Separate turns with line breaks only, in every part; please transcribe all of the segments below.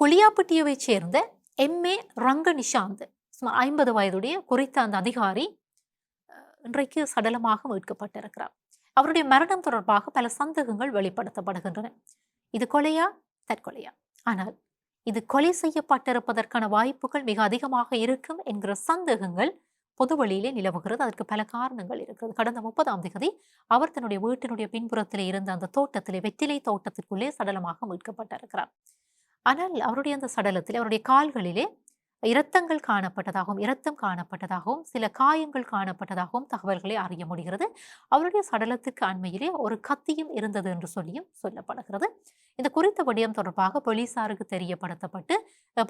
கொளியாப்பட்டியவைச் சேர்ந்த எம்.ஏ. ரங்கநிஷாந்த் சுமார் 50 வயதுடைய குறித்த அந்த அதிகாரி இன்றைக்கு சடலமாக மீட்கப்பட்டிருக்கிறார். அவருடைய மரணம் தொடர்பாக பல சந்தேகங்கள் வெளிப்படுத்தப்படுகின்றன. இது கொலையா, தற்கொலையா? ஆனால் இது கொலை செய்யப்பட்டிருப்பதற்கான வாய்ப்புகள் மிக அதிகமாக இருக்கும் என்கிற சந்தேகங்கள் பொது வழியிலே நிலவுகிறது. அதற்கு பல காரணங்கள் இருக்கிறது. கடந்த 30ஆம் தேதி அவர் தன்னுடைய வீட்டினுடைய பின்புறத்திலே இருந்த அந்த தோட்டத்திலே, வெற்றிலை தோட்டத்திற்குள்ளே சடலமாக மீட்கப்பட்டிருக்கிறார். ஆனால் அவருடைய அந்த சடலத்திலே அவருடைய கால்களிலே இரத்தம் காணப்பட்டதாகவும் சில காயங்கள் காணப்பட்டதாகவும் தகவல்களை அறிய முடிகிறது. அவருடைய சடலத்துக்கு அண்மையிலே ஒரு கத்தியும் இருந்தது என்று சொல்லியும் சொல்லப்படுகிறது. இந்த குறித்த விடயம் தொடர்பாக போலீசாருக்கு தெரியப்படுத்தப்பட்டு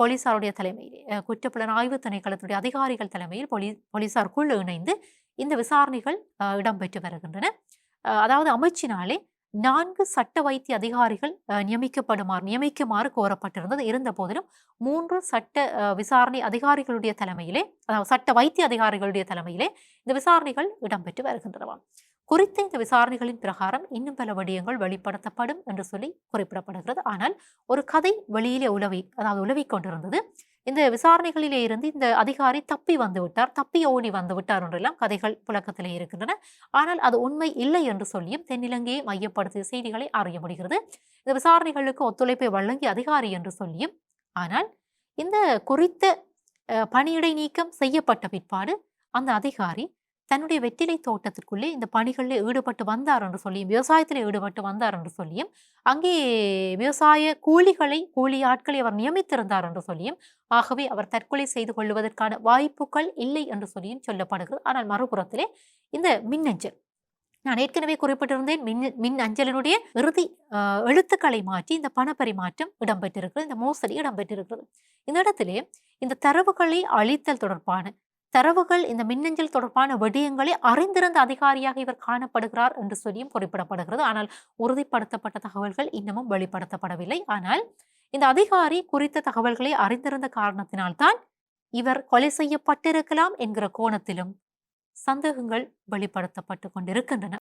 போலீசாருடைய தலைமையிலே குற்றப்புலனாய்வு திணைக்களத்துடைய அதிகாரிகள் தலைமையில் போலீசார் குழு இணைந்து இந்த விசாரணைகள் இடம்பெற்று வருகின்றன. அதாவது அமைச்சினாலே 4 சட்ட வைத்திய அதிகாரிகள் நியமிக்குமாறு கோரப்பட்டிருந்தது. இருந்த போதிலும் 3 சட்ட விசாரணை அதிகாரிகளுடைய தலைமையிலே, அதாவது சட்ட வைத்திய அதிகாரிகளுடைய தலைமையிலே இந்த விசாரணைகள் இடம்பெற்று வருகின்றனவாம். குறித்த இந்த விசாரணைகளின் பிரகாரம் இன்னும் பல விடயங்கள் வெளிப்படுத்தப்படும் என்று சொல்லி குறிப்பிடப்படுகிறது. ஆனால் ஒரு கதை வெளியிலே உலவிக் கொண்டிருந்தது. இந்த விசாரணைகளிலே இருந்து இந்த அதிகாரி தப்பி ஓடி வந்து விட்டார் என்றெல்லாம் கதைகள் புழக்கத்திலே இருக்கின்றன. ஆனால் அது உண்மை இல்லை என்று சொல்லியும் தென்னிலங்கையை மையப்படுத்திய செய்திகளை அறிய முடிகிறது. இந்த விசாரணைகளுக்கு ஒத்துழைப்பை வழங்கிய அதிகாரி என்று சொல்லியும், ஆனால் இந்த குறித்த பணியிடை நீக்கம் செய்யப்பட்ட பிற்பாடு அந்த அதிகாரி தன்னுடைய வெற்றிலை தோட்டத்திற்குள்ளே இந்த பணிகளில் ஈடுபட்டு வந்தார் என்று சொல்லியும், விவசாயத்தில் ஈடுபட்டு வந்தார் என்று சொல்லியும், அங்கே விவசாய கூலி ஆட்களை அவர் நியமித்திருந்தார் என்று சொல்லியும், ஆகவே அவர் தற்கொலை செய்து கொள்வதற்கான வாய்ப்புகள் இல்லை என்று சொல்லியும் சொல்லப்படுகிறது. ஆனால் மறுபுறத்திலே இந்த மின்னஞ்சல், நான் ஏற்கனவே குறிப்பிட்டிருந்தேன், மின் அஞ்சலினுடைய இறுதி எழுத்துக்களை மாற்றி இந்த பணப்பரிமாற்றம் இடம்பெற்றிருக்கிறது, இந்த மோசடி இடம்பெற்றிருக்கிறது. இந்த இடத்திலே இந்த தரவுகளை அளித்தல் தொடர்பான இந்த மின்னஞ்சல் தொடர்பான விடயங்களை அறிந்திருந்த அதிகாரியாக இவர் காணப்படுகிறார் என்று சொல்லியும் குறிப்பிடப்படுகிறது. ஆனால் உறுதிப்படுத்தப்பட்ட தகவல்கள் இன்னமும் வெளிப்படுத்தப்படவில்லை. ஆனால் இந்த அதிகாரி குறித்த தகவல்களை அறிந்திருந்த காரணத்தினால்தான் இவர் கொலை செய்யப்பட்டிருக்கலாம் என்கிற கோணத்திலும் சந்தேகங்கள் வெளிப்படுத்தப்பட்டு கொண்டிருக்கின்றன.